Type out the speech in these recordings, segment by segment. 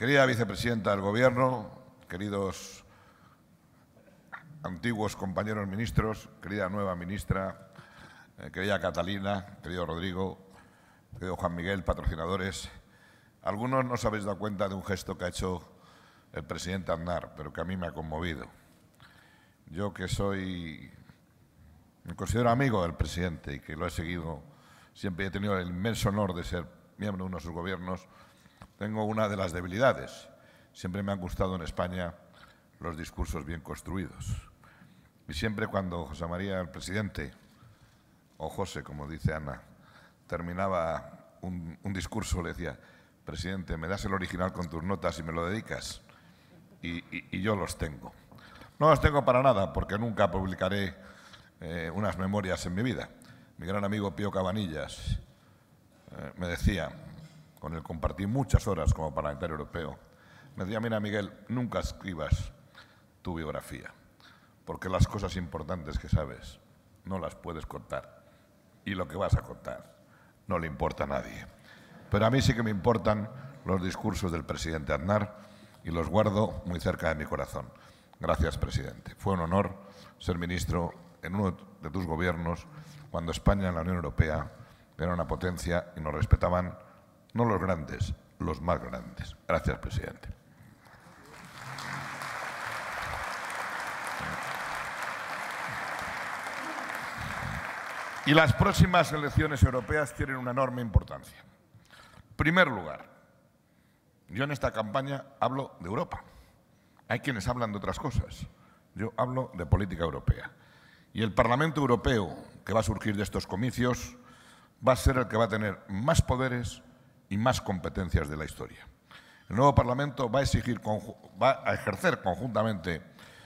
Querida vicepresidenta del Gobierno, queridos antiguos compañeros ministros, querida nueva ministra, querida Catalina, querido Rodrigo, querido Juan Miguel, patrocinadores, algunos no os habéis dado cuenta de un gesto que ha hecho el presidente Aznar, pero que a mí me ha conmovido. Yo que me considero amigo del presidente y que lo he seguido, siempre he tenido el inmenso honor de ser miembro de uno de sus gobiernos, tengo una de las debilidades. Siempre me han gustado en España los discursos bien construidos. Y siempre cuando José María, el presidente, o José, como dice Ana, terminaba un discurso, le decía: presidente, ¿me das el original con tus notas y me lo dedicas? Y yo los tengo. No los tengo para nada, porque nunca publicaré unas memorias en mi vida. Mi gran amigo Pío Cabanillas me decía, con él compartí muchas horas como parlamentario europeo, me decía: mira, Miguel, nunca escribas tu biografía, porque las cosas importantes que sabes no las puedes contar, y lo que vas a contar no le importa a nadie. Pero a mí sí que me importan los discursos del presidente Aznar y los guardo muy cerca de mi corazón. Gracias, presidente. Fue un honor ser ministro en uno de tus gobiernos cuando España en la Unión Europea era una potencia y nos respetaban no los grandes, los más grandes. Gracias, presidente. Y las próximas elecciones europeas tienen una enorme importancia. En primer lugar, yo en esta campaña hablo de Europa. Hay quienes hablan de otras cosas. Yo hablo de política europea. Y el Parlamento Europeo que va a surgir de estos comicios va a ser el que va a tener más poderes y más competencias de la historia. El nuevo Parlamento va a ejercer conjuntamente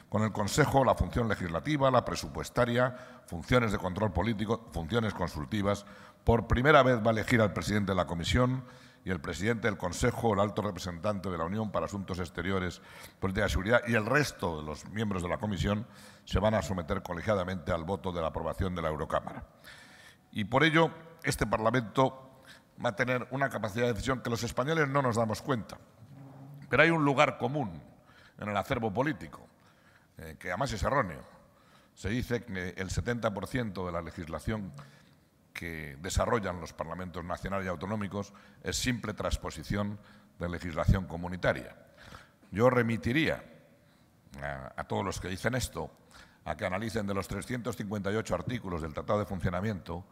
con el Consejo la función legislativa, la presupuestaria, funciones de control político, funciones consultivas. Por primera vez va a elegir al presidente de la Comisión y el presidente del Consejo, el alto representante de la Unión para Asuntos Exteriores, Política de Seguridad, y el resto de los miembros de la Comisión se van a someter colegiadamente al voto de la aprobación de la Eurocámara. Y por ello, este Parlamento va a tener una capacidad de decisión que los españoles no nos damos cuenta. Pero hay un lugar común en el acervo político, que además es erróneo. Se dice que el 70% de la legislación que desarrollan los parlamentos nacionales y autonómicos es simple transposición de legislación comunitaria. Yo remitiría a todos los que dicen esto a que analicen de los 358 artículos del Tratado de Funcionamiento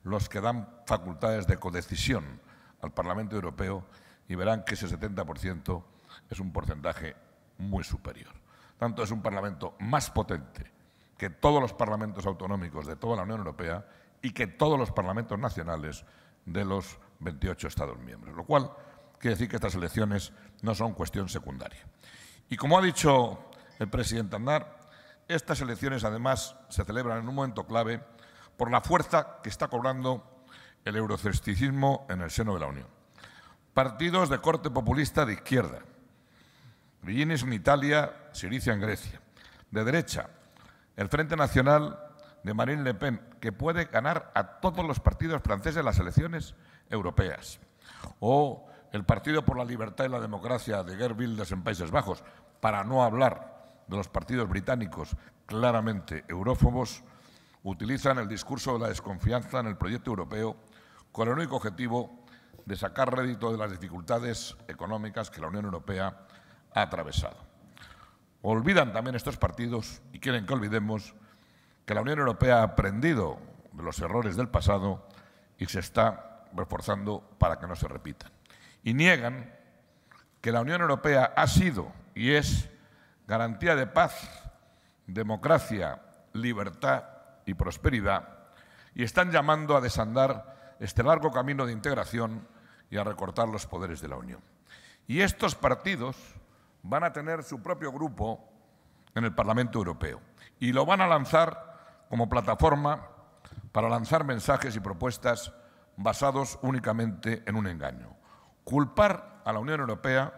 los que dan facultades de codecisión al Parlamento Europeo y verán que ese 70% es un porcentaje muy superior. Tanto es un Parlamento más potente que todos los parlamentos autonómicos de toda la Unión Europea y que todos los parlamentos nacionales de los 28 Estados miembros, lo cual quiere decir que estas elecciones no son cuestión secundaria. Y como ha dicho el presidente Aznar, estas elecciones además se celebran en un momento clave por la fuerza que está cobrando el euroscepticismo en el seno de la Unión. Partidos de corte populista de izquierda, Viginis en Italia, Syriza en Grecia, de derecha, el Frente Nacional de Marine Le Pen, que puede ganar a todos los partidos franceses en las elecciones europeas, o el Partido por la Libertad y la Democracia de Geert Wilders en Países Bajos, para no hablar de los partidos británicos claramente eurófobos, utilizan el discurso de la desconfianza en el proyecto europeo con el único objetivo de sacar rédito de las dificultades económicas que la Unión Europea ha atravesado. Olvidan también estos partidos y quieren que olvidemos que la Unión Europea ha aprendido de los errores del pasado y se está reforzando para que no se repitan. Y niegan que la Unión Europea ha sido y es garantía de paz, democracia, libertad y prosperidad, y están llamando a desandar este largo camino de integración y a recortar los poderes de la Unión. Y estos partidos van a tener su propio grupo en el Parlamento Europeo y lo van a lanzar como plataforma para lanzar mensajes y propuestas basados únicamente en un engaño: culpar a la Unión Europea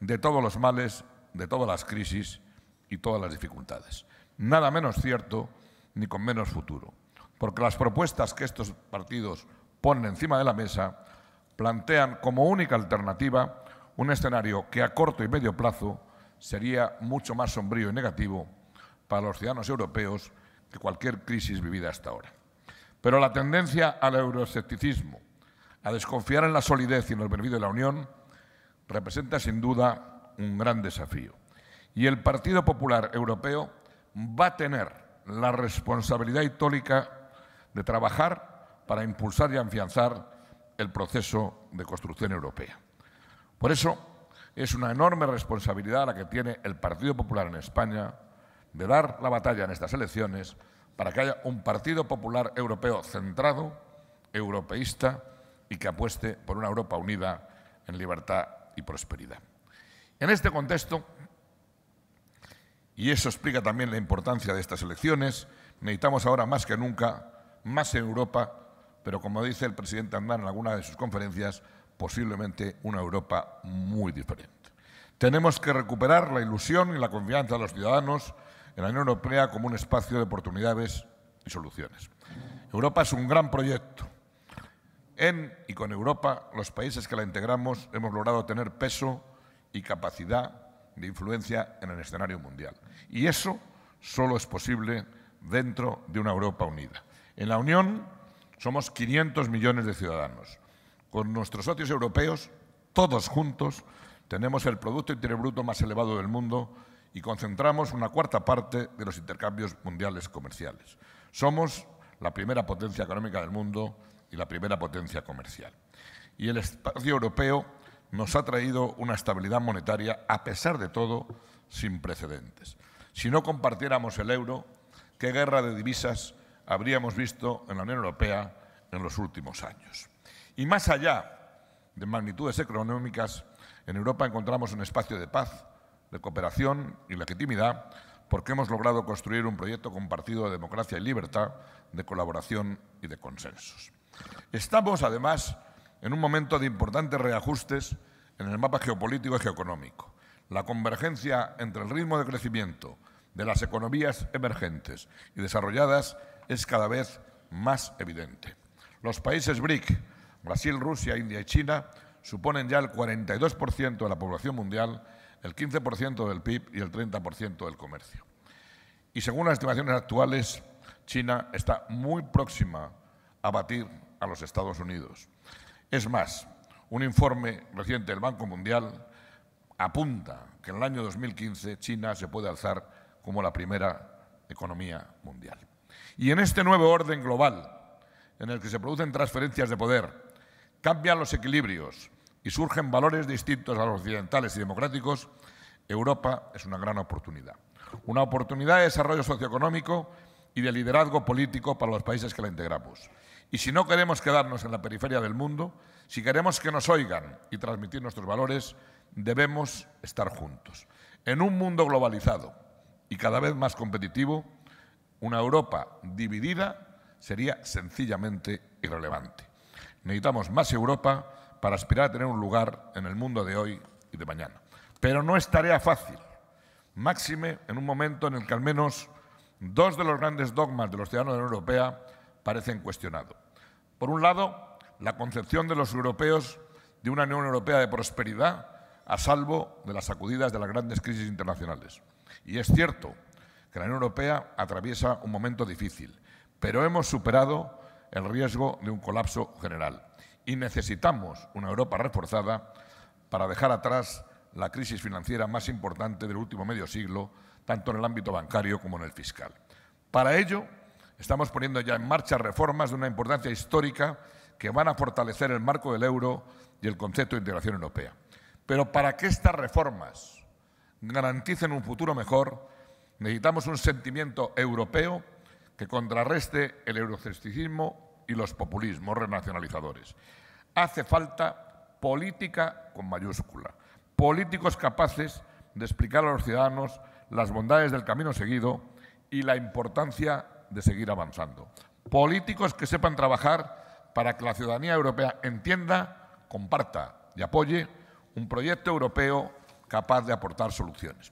de todos los males, de todas las crisis y todas las dificultades. Nada menos cierto ni con menos futuro, porque las propuestas que estos partidos ponen encima de la mesa plantean como única alternativa un escenario que a corto y medio plazo sería mucho más sombrío y negativo para los ciudadanos europeos que cualquier crisis vivida hasta ahora. Pero la tendencia al euroescepticismo, a desconfiar en la solidez y en los beneficios de la Unión, representa sin duda un gran desafío. Y el Partido Popular Europeo va a tener la responsabilidad histórica de trabajar para impulsar y afianzar el proceso de construcción europea. Por eso, es una enorme responsabilidad la que tiene el Partido Popular en España de dar la batalla en estas elecciones para que haya un Partido Popular Europeo centrado, europeísta y que apueste por una Europa unida en libertad y prosperidad. En este contexto, y eso explica también la importancia de estas elecciones, necesitamos ahora más que nunca más Europa, pero como dice el presidente Aznar en alguna de sus conferencias, posiblemente una Europa muy diferente. Tenemos que recuperar la ilusión y la confianza de los ciudadanos en la Unión Europea como un espacio de oportunidades y soluciones. Europa es un gran proyecto. En y con Europa, los países que la integramos hemos logrado tener peso y capacidad de influencia en el escenario mundial. Y eso solo es posible dentro de una Europa unida. En la Unión somos 500 millones de ciudadanos. Con nuestros socios europeos, todos juntos, tenemos el Producto Interior Bruto más elevado del mundo y concentramos una cuarta parte de los intercambios mundiales comerciales. Somos la primera potencia económica del mundo y la primera potencia comercial. Y el espacio europeo nos ha traído una estabilidad monetaria, a pesar de todo, sin precedentes. Si no compartiéramos el euro, ¿qué guerra de divisas habríamos visto en la Unión Europea en los últimos años? Y más allá de magnitudes económicas, en Europa encontramos un espacio de paz, de cooperación y legitimidad, porque hemos logrado construir un proyecto compartido de democracia y libertad, de colaboración y de consensos. Estamos, además, en un momento de importantes reajustes en el mapa geopolítico y geoeconómico. La convergencia entre el ritmo de crecimiento de las economías emergentes y desarrolladas es cada vez más evidente. Los países BRIC, Brasil, Rusia, India y China, suponen ya el 42% de la población mundial, el 15% del PIB y el 30% del comercio. Y según las estimaciones actuales, China está muy próxima a batir a los Estados Unidos. Es más, un informe reciente del Banco Mundial apunta que en el año 2015 China se puede alzar como la primera economía mundial. Y en este nuevo orden global, en el que se producen transferencias de poder, cambian los equilibrios y surgen valores distintos a los occidentales y democráticos, Europa es una gran oportunidad. Una oportunidad de desarrollo socioeconómico y de liderazgo político para los países que la integramos. Y si no queremos quedarnos en la periferia del mundo, si queremos que nos oigan y transmitir nuestros valores, debemos estar juntos. En un mundo globalizado y cada vez más competitivo, una Europa dividida sería sencillamente irrelevante. Necesitamos más Europa para aspirar a tener un lugar en el mundo de hoy y de mañana. Pero no es tarea fácil, máxime en un momento en el que al menos dos de los grandes dogmas de los ciudadanos de la Unión Europea parecen cuestionados. Por un lado, la concepción de los europeos de una Unión Europea de prosperidad a salvo de las sacudidas de las grandes crisis internacionales. Y es cierto que la Unión Europea atraviesa un momento difícil, pero hemos superado el riesgo de un colapso general. Y necesitamos una Europa reforzada para dejar atrás la crisis financiera más importante del último medio siglo, tanto en el ámbito bancario como en el fiscal. Para ello, estamos poniendo ya en marcha reformas de una importancia histórica que van a fortalecer el marco del euro y el concepto de integración europea. Pero para que estas reformas garanticen un futuro mejor, necesitamos un sentimiento europeo que contrarreste el euroescepticismo y los populismos renacionalizadores. Hace falta política con mayúscula, políticos capaces de explicar a los ciudadanos las bondades del camino seguido y la importancia de seguir avanzando. Políticos que sepan trabajar para que la ciudadanía europea entienda, comparta y apoye un proyecto europeo capaz de aportar soluciones.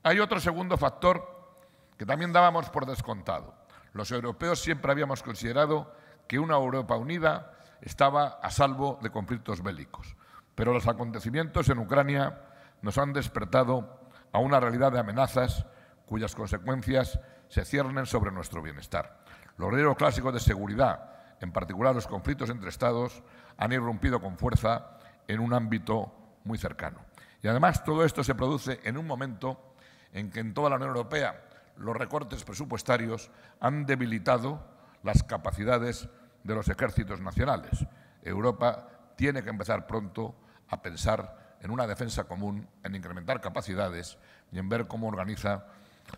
Hay otro segundo factor que también dábamos por descontado. Los europeos siempre habíamos considerado que una Europa unida estaba a salvo de conflictos bélicos. Pero los acontecimientos en Ucrania nos han despertado a una realidad de amenazas cuyas consecuencias se ciernen sobre nuestro bienestar. Los riesgos clásicos de seguridad, en particular los conflictos entre Estados, han irrumpido con fuerza en un ámbito muy cercano. Y además todo esto se produce en un momento en que en toda la Unión Europea los recortes presupuestarios han debilitado las capacidades de los ejércitos nacionales. Europa tiene que empezar pronto a pensar en una defensa común, en incrementar capacidades y en ver cómo organiza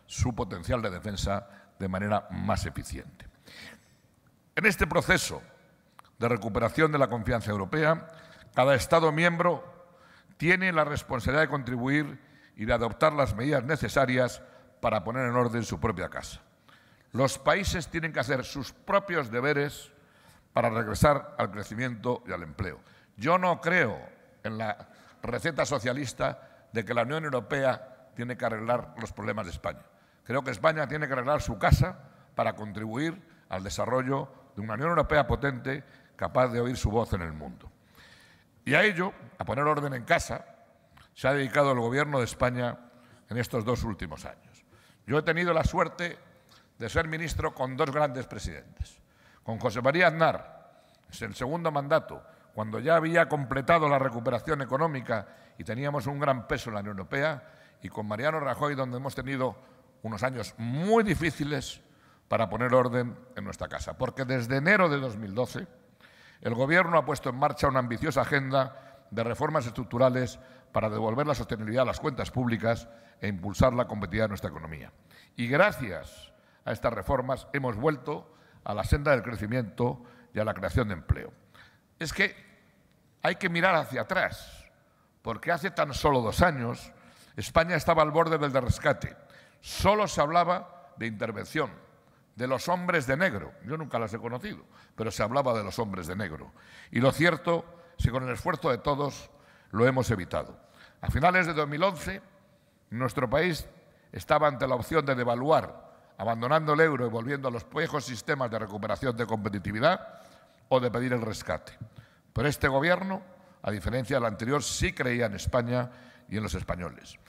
su potencial de defensa de manera más eficiente. En este proceso de recuperación de la confianza europea, cada Estado miembro tiene la responsabilidad de contribuir y de adoptar las medidas necesarias para poner en orden su propia casa. Los países tienen que hacer sus propios deberes para regresar al crecimiento y al empleo. Yo no creo en la receta socialista de que la Unión Europea tiene que arreglar los problemas de España. Creo que España tiene que arreglar su casa para contribuir al desarrollo de una Unión Europea potente capaz de oír su voz en el mundo. Y a ello, a poner orden en casa, se ha dedicado el Gobierno de España en estos 2 últimos años. Yo he tenido la suerte de ser ministro con 2 grandes presidentes. Con José María Aznar, en el segundo mandato, cuando ya había completado la recuperación económica y teníamos un gran peso en la Unión Europea, y con Mariano Rajoy, donde hemos tenido unos años muy difíciles para poner orden en nuestra casa. Porque desde enero de 2012 el Gobierno ha puesto en marcha una ambiciosa agenda de reformas estructurales para devolver la sostenibilidad a las cuentas públicas e impulsar la competitividad de nuestra economía. Y gracias a estas reformas hemos vuelto a la senda del crecimiento y a la creación de empleo. Es que hay que mirar hacia atrás, porque hace tan solo 2 años España estaba al borde del rescate. Solo se hablaba de intervención, de los hombres de negro. Yo nunca las he conocido, pero se hablaba de los hombres de negro. Y lo cierto es que con el esfuerzo de todos lo hemos evitado. A finales de 2011, nuestro país estaba ante la opción de devaluar, abandonando el euro y volviendo a los viejos sistemas de recuperación de competitividad, o de pedir el rescate. Pero este Gobierno, a diferencia del anterior, sí creía en España y en los españoles.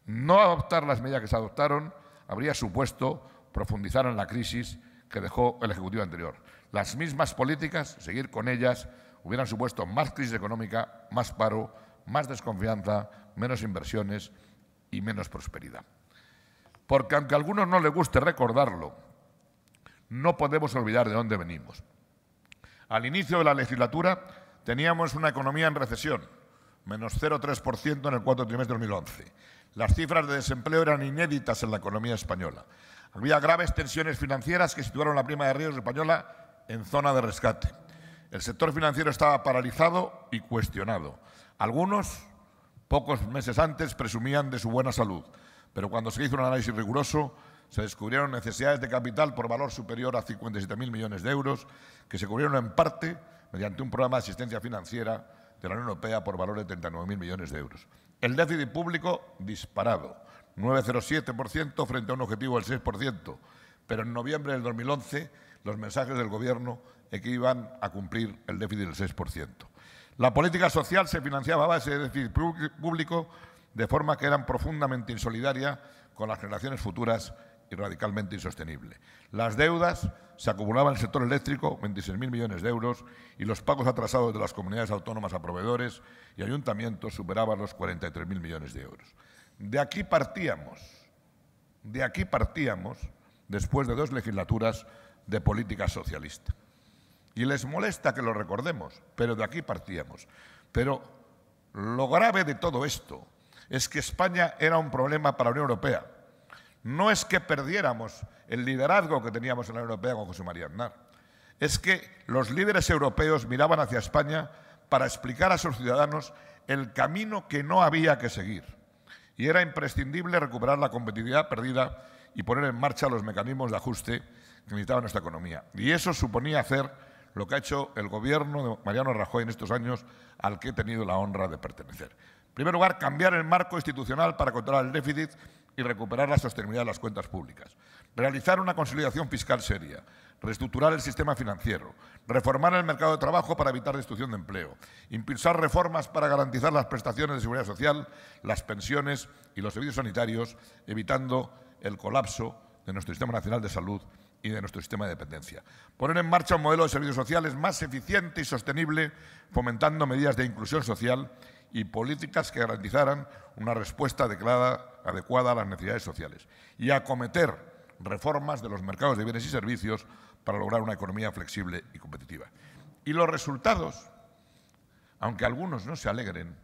No adoptar las medidas que se adoptaron habría supuesto profundizar en la crisis que dejó el Ejecutivo anterior. Las mismas políticas, seguir con ellas, hubieran supuesto más crisis económica, más paro, más desconfianza, menos inversiones y menos prosperidad. Porque aunque a algunos no les guste recordarlo, no podemos olvidar de dónde venimos. Al inicio de la legislatura teníamos una economía en recesión, menos 0,3% en el 4º trimestre de 2011. Las cifras de desempleo eran inéditas en la economía española. Había graves tensiones financieras que situaron la prima de riesgo española en zona de rescate. El sector financiero estaba paralizado y cuestionado. Algunos, pocos meses antes, presumían de su buena salud, pero cuando se hizo un análisis riguroso, se descubrieron necesidades de capital por valor superior a 57.000 millones de euros, que se cubrieron en parte mediante un programa de asistencia financiera de la Unión Europea por valor de 39.000 millones de euros. El déficit público disparado, 9,07% frente a un objetivo del 6%, pero en noviembre del 2011 los mensajes del Gobierno es que iban a cumplir el déficit del 6%. La política social se financiaba a base de déficit público de forma que eran profundamente insolidaria con las generaciones futuras y radicalmente insostenible. Las deudas se acumulaban en el sector eléctrico, 26.000 millones de euros, y los pagos atrasados de las comunidades autónomas a proveedores y ayuntamientos superaban los 43.000 millones de euros. De aquí partíamos, después de 2 legislaturas de política socialista. Y les molesta que lo recordemos, pero de aquí partíamos. Pero lo grave de todo esto es que España era un problema para la Unión Europea. No es que perdiéramos el liderazgo que teníamos en la Unión Europea con José María Aznar. Es que los líderes europeos miraban hacia España para explicar a sus ciudadanos el camino que no había que seguir. Y era imprescindible recuperar la competitividad perdida y poner en marcha los mecanismos de ajuste que necesitaba nuestra economía. Y eso suponía hacer lo que ha hecho el Gobierno de Mariano Rajoy en estos años, al que he tenido la honra de pertenecer. En primer lugar, cambiar el marco institucional para controlar el déficit y recuperar la sostenibilidad de las cuentas públicas. realizar una consolidación fiscal seria, reestructurar el sistema financiero, reformar el mercado de trabajo para evitar destrucción de empleo, impulsar reformas para garantizar las prestaciones de seguridad social, las pensiones y los servicios sanitarios, evitando el colapso de nuestro sistema nacional de salud y de nuestro sistema de dependencia. Poner en marcha un modelo de servicios sociales más eficiente y sostenible, fomentando medidas de inclusión social y políticas que garantizaran una respuesta adecuada a las necesidades sociales. Y acometer reformas de los mercados de bienes y servicios para lograr una economía flexible y competitiva. Y los resultados, aunque algunos no se alegren,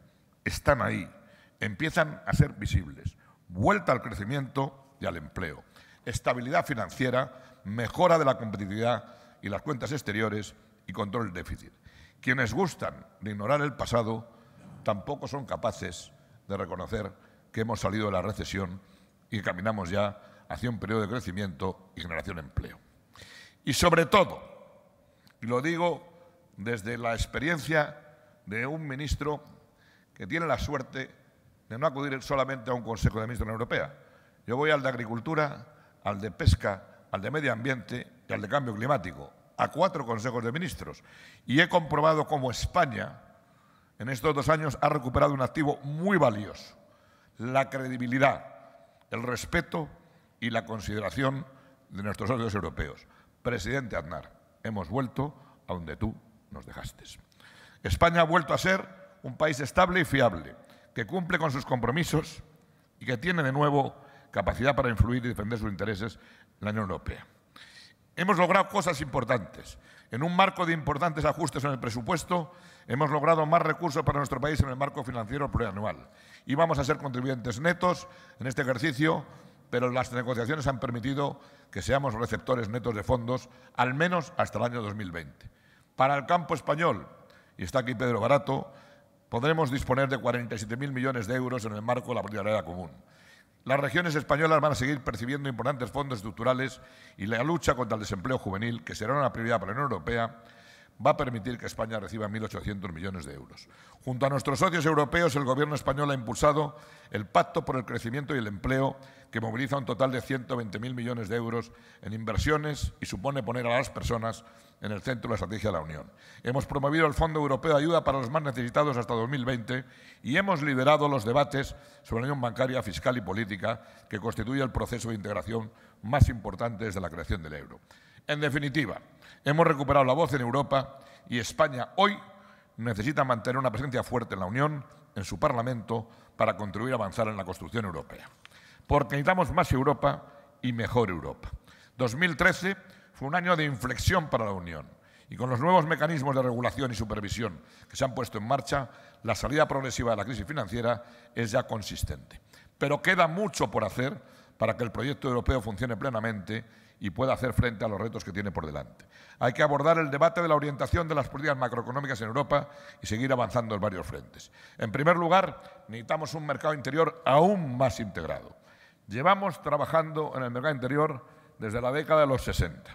están ahí, empiezan a ser visibles. Vuelta al crecimiento y al empleo, estabilidad financiera, mejora de la competitividad y las cuentas exteriores y control del déficit. Quienes gustan de ignorar el pasado tampoco son capaces de reconocer que hemos salido de la recesión y que caminamos ya hacia un periodo de crecimiento y generación de empleo. Y sobre todo, y lo digo desde la experiencia de un ministro que tiene la suerte de no acudir solamente a un Consejo de Ministros de la Unión Europea. Yo voy al de Agricultura, al de Pesca, al de Medio Ambiente y al de Cambio Climático, a 4 consejos de ministros. Y he comprobado cómo España, en estos 2 años, ha recuperado un activo muy valioso: la credibilidad, el respeto y la consideración de nuestros socios europeos. Presidente Aznar, hemos vuelto a donde tú nos dejaste. España ha vuelto a ser un país estable y fiable, que cumple con sus compromisos y que tiene de nuevo capacidad para influir y defender sus intereses en la Unión Europea. Hemos logrado cosas importantes. En un marco de importantes ajustes en el presupuesto, hemos logrado más recursos para nuestro país en el marco financiero plurianual. Y vamos a ser contribuyentes netos en este ejercicio, pero las negociaciones han permitido que seamos receptores netos de fondos, al menos hasta el año 2020. Para el campo español, y está aquí Pedro Barato, podremos disponer de 47.000 millones de euros en el marco de la política agraria común. Las regiones españolas van a seguir percibiendo importantes fondos estructurales y la lucha contra el desempleo juvenil, que será una prioridad para la Unión Europea, va a permitir que España reciba 1.800 millones de euros. Junto a nuestros socios europeos, el Gobierno español ha impulsado el Pacto por el Crecimiento y el Empleo, que moviliza un total de 120.000 millones de euros en inversiones y supone poner a las personas en el centro de la estrategia de la Unión. Hemos promovido el Fondo Europeo de Ayuda para los más necesitados hasta 2020 y hemos liderado los debates sobre la unión bancaria, fiscal y política, que constituye el proceso de integración más importante desde la creación del euro. En definitiva, hemos recuperado la voz en Europa y España hoy necesita mantener una presencia fuerte en la Unión, en su Parlamento, para contribuir a avanzar en la construcción europea. Porque necesitamos más Europa y mejor Europa. 2013 fue un año de inflexión para la Unión y con los nuevos mecanismos de regulación y supervisión que se han puesto en marcha, la salida progresiva de la crisis financiera es ya consistente. Pero queda mucho por hacer para que el proyecto europeo funcione plenamente y pueda hacer frente a los retos que tiene por delante. Hay que abordar el debate de la orientación de las políticas macroeconómicas en Europa y seguir avanzando en varios frentes. En primer lugar, necesitamos un mercado interior aún más integrado. Llevamos trabajando en el mercado interior desde la década de los 60,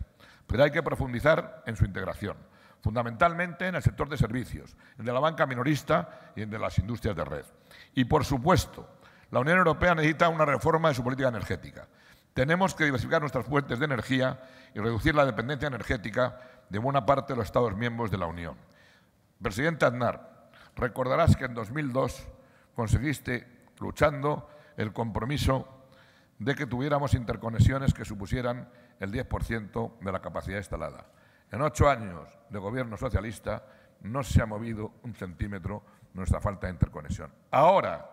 pero hay que profundizar en su integración, fundamentalmente en el sector de servicios, en el de la banca minorista y en el de las industrias de red. Y, por supuesto, la Unión Europea necesita una reforma de su política energética. Tenemos que diversificar nuestras fuentes de energía y reducir la dependencia energética de buena parte de los Estados miembros de la Unión. Presidente Aznar, recordarás que en 2002 conseguiste, luchando, el compromiso de que tuviéramos interconexiones que supusieran el 10% de la capacidad instalada. En 8 años de gobierno socialista no se ha movido un centímetro nuestra falta de interconexión. Ahora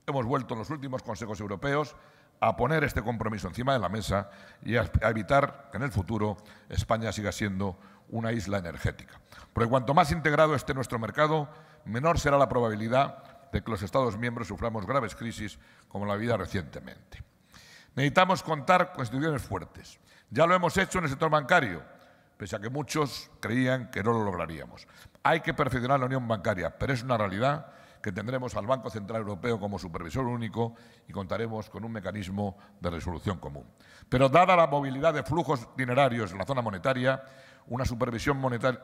hemos vuelto en los últimos consejos europeos a poner este compromiso encima de la mesa y a evitar que en el futuro España siga siendo una isla energética. Porque cuanto más integrado esté nuestro mercado, menor será la probabilidad de que los Estados miembros suframos graves crisis como la vivida recientemente. Necesitamos contar con instituciones fuertes. Ya lo hemos hecho en el sector bancario, pese a que muchos creían que no lo lograríamos. Hay que perfeccionar la unión bancaria, pero es una realidad que tendremos al Banco Central Europeo como supervisor único y contaremos con un mecanismo de resolución común. Pero dada la movilidad de flujos dinerarios en la zona monetaria, una supervisión monetaria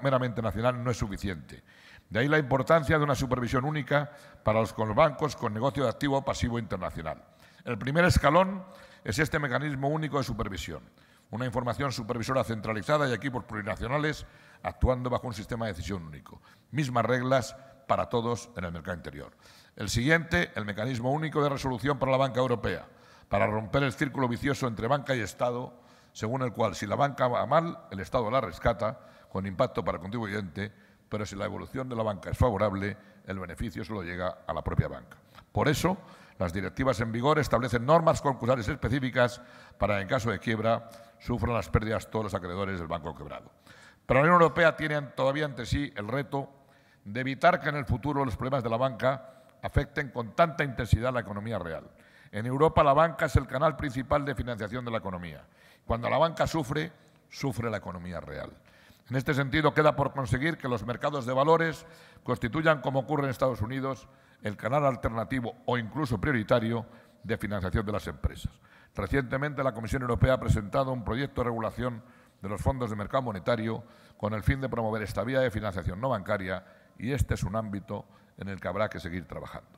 meramente nacional no es suficiente. De ahí la importancia de una supervisión única para los bancos con negocio de activo pasivo internacional. El primer escalón es este mecanismo único de supervisión. Una información supervisora centralizada y equipos plurinacionales actuando bajo un sistema de decisión único. Mismas reglas para todos en el mercado interior. El siguiente, el mecanismo único de resolución para la banca europea, para romper el círculo vicioso entre banca y Estado, según el cual si la banca va mal, el Estado la rescata con impacto para el contribuyente, pero si la evolución de la banca es favorable, el beneficio solo llega a la propia banca. Por eso, las directivas en vigor establecen normas concursales específicas para, en caso de quiebra, sufran las pérdidas todos los acreedores del banco quebrado. Pero la Unión Europea tiene todavía ante sí el reto de evitar que en el futuro los problemas de la banca afecten con tanta intensidad la economía real. En Europa la banca es el canal principal de financiación de la economía. Cuando la banca sufre, sufre la economía real. En este sentido, queda por conseguir que los mercados de valores constituyan, como ocurre en Estados Unidos, el canal alternativo o incluso prioritario de financiación de las empresas. Recientemente, la Comisión Europea ha presentado un proyecto de regulación de los fondos de mercado monetario con el fin de promover estabilidad de financiación no bancaria, y este es un ámbito en el que habrá que seguir trabajando.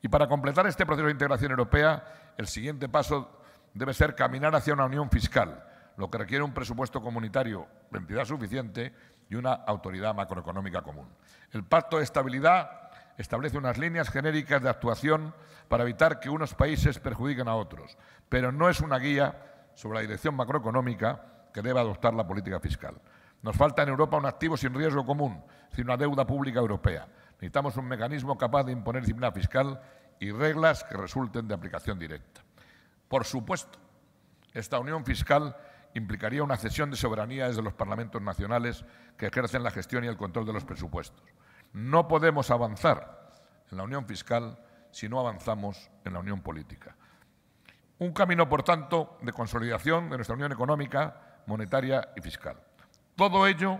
Y para completar este proceso de integración europea, el siguiente paso debe ser caminar hacia una unión fiscal, lo que requiere un presupuesto comunitario de entidad suficiente y una autoridad macroeconómica común. El Pacto de Estabilidad establece unas líneas genéricas de actuación para evitar que unos países perjudiquen a otros, pero no es una guía sobre la dirección macroeconómica que debe adoptar la política fiscal. Nos falta en Europa un activo sin riesgo común, es decir, una deuda pública europea. Necesitamos un mecanismo capaz de imponer disciplina fiscal y reglas que resulten de aplicación directa. Por supuesto, esta unión fiscal implicaría una cesión de soberanía desde los parlamentos nacionales que ejercen la gestión y el control de los presupuestos. No podemos avanzar en la unión fiscal si no avanzamos en la unión política. Un camino, por tanto, de consolidación de nuestra unión económica, monetaria y fiscal. Todo ello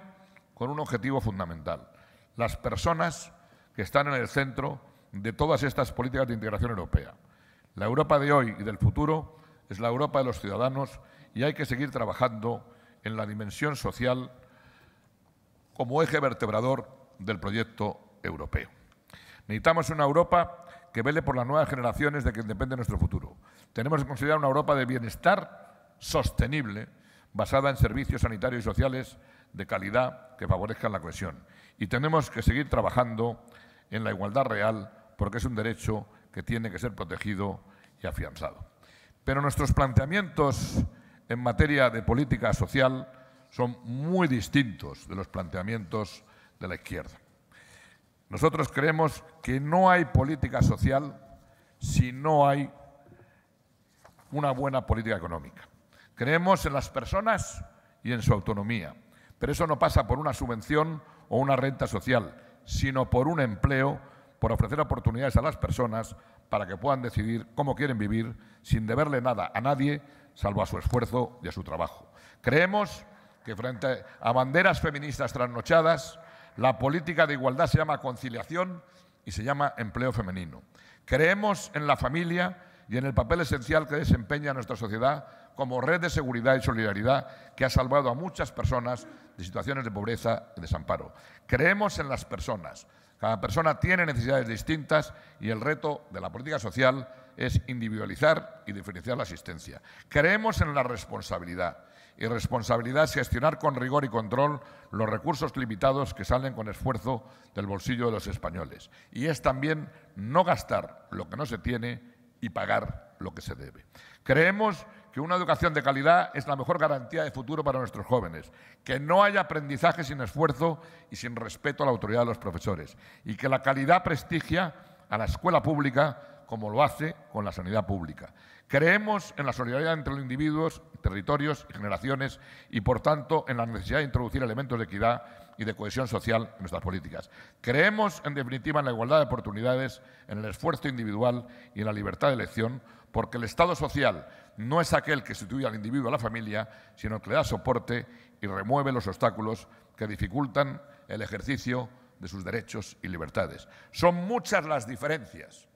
con un objetivo fundamental: las personas que están en el centro de todas estas políticas de integración europea. La Europa de hoy y del futuro es la Europa de los ciudadanos y hay que seguir trabajando en la dimensión social como eje vertebrador del proyecto europeo. Necesitamos una Europa que vele por las nuevas generaciones de que depende nuestro futuro. Tenemos que considerar una Europa de bienestar sostenible, basada en servicios sanitarios y sociales de calidad que favorezcan la cohesión. Y tenemos que seguir trabajando en la igualdad real, porque es un derecho que tiene que ser protegido y afianzado. Pero nuestros planteamientos en materia de política social son muy distintos de los planteamientos de la izquierda. Nosotros creemos que no hay política social si no hay una buena política económica. Creemos en las personas y en su autonomía, pero eso no pasa por una subvención o una renta social, sino por un empleo, por ofrecer oportunidades a las personas para que puedan decidir cómo quieren vivir sin deberle nada a nadie, salvo a su esfuerzo y a su trabajo. Creemos que frente a banderas feministas trasnochadas, la política de igualdad se llama conciliación y se llama empleo femenino. Creemos en la familia y en el papel esencial que desempeña nuestra sociedad como red de seguridad y solidaridad que ha salvado a muchas personas de situaciones de pobreza y desamparo. Creemos en las personas. Cada persona tiene necesidades distintas y el reto de la política social es individualizar y diferenciar la asistencia. Creemos en la responsabilidad. Y responsabilidad es gestionar con rigor y control los recursos limitados que salen con esfuerzo del bolsillo de los españoles. Y es también no gastar lo que no se tiene y pagar lo que se debe. Creemos que una educación de calidad es la mejor garantía de futuro para nuestros jóvenes, que no haya aprendizaje sin esfuerzo y sin respeto a la autoridad de los profesores, y que la calidad prestigia a la escuela pública como lo hace con la sanidad pública. Creemos en la solidaridad entre los individuos, territorios y generaciones y, por tanto, en la necesidad de introducir elementos de equidad y de cohesión social en nuestras políticas. Creemos, en definitiva, en la igualdad de oportunidades, en el esfuerzo individual y en la libertad de elección, porque el Estado social no es aquel que sustituye al individuo, a la familia, sino que le da soporte y remueve los obstáculos que dificultan el ejercicio de sus derechos y libertades. Son muchas las diferencias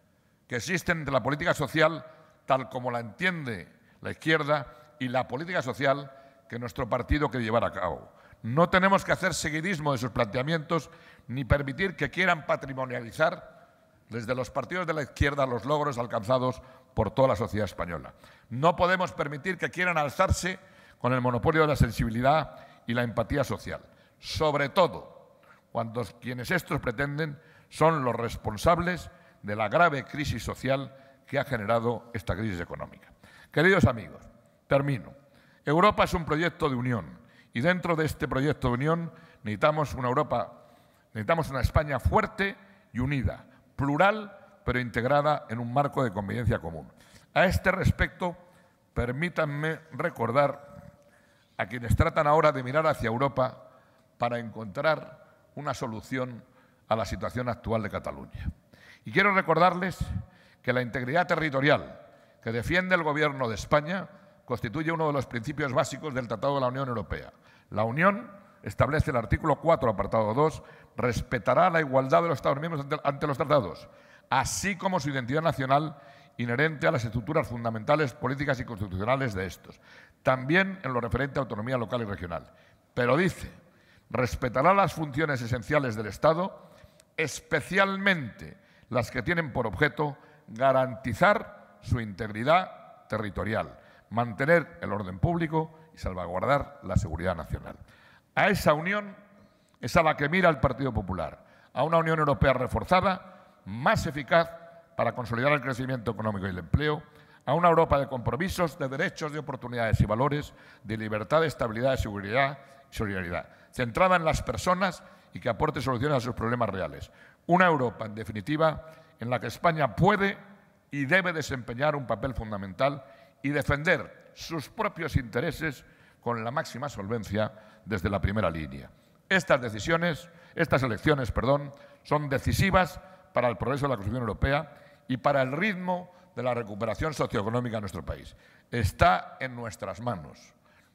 que existen entre la política social tal como la entiende la izquierda y la política social que nuestro partido quiere llevar a cabo. No tenemos que hacer seguidismo de sus planteamientos ni permitir que quieran patrimonializar desde los partidos de la izquierda los logros alcanzados por toda la sociedad española. No podemos permitir que quieran alzarse con el monopolio de la sensibilidad y la empatía social, sobre todo cuando quienes estos pretenden son los responsables de la grave crisis social que ha generado esta crisis económica. Queridos amigos, termino. Europa es un proyecto de unión y dentro de este proyecto de unión necesitamos una España fuerte y unida, plural pero integrada en un marco de convivencia común. A este respecto, permítanme recordar a quienes tratan ahora de mirar hacia Europa para encontrar una solución a la situación actual de Cataluña. Y quiero recordarles que la integridad territorial que defiende el Gobierno de España constituye uno de los principios básicos del Tratado de la Unión Europea. La Unión, establece el artículo 4, apartado 2, respetará la igualdad de los Estados miembros ante los tratados, así como su identidad nacional inherente a las estructuras fundamentales, políticas y constitucionales de estos, también en lo referente a autonomía local y regional. Pero dice, respetará las funciones esenciales del Estado, especialmente las que tienen por objeto garantizar su integridad territorial, mantener el orden público y salvaguardar la seguridad nacional. A esa unión es a la que mira el Partido Popular, a una Unión Europea reforzada, más eficaz para consolidar el crecimiento económico y el empleo, a una Europa de compromisos, de derechos, de oportunidades y valores, de libertad, de estabilidad, de seguridad y solidaridad, centrada en las personas y que aporte soluciones a sus problemas reales. Una Europa, en definitiva, en la que España puede y debe desempeñar un papel fundamental y defender sus propios intereses con la máxima solvencia desde la primera línea. Estas elecciones, son decisivas para el progreso de la construcción europea y para el ritmo de la recuperación socioeconómica en nuestro país. Está en nuestras manos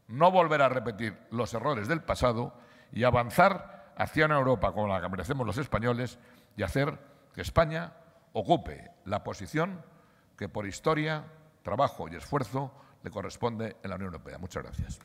no volver a repetir los errores del pasado y avanzar hacia una Europa como la que merecemos los españoles y hacer que España ocupe la posición que por historia, trabajo y esfuerzo le corresponde en la Unión Europea. Muchas gracias.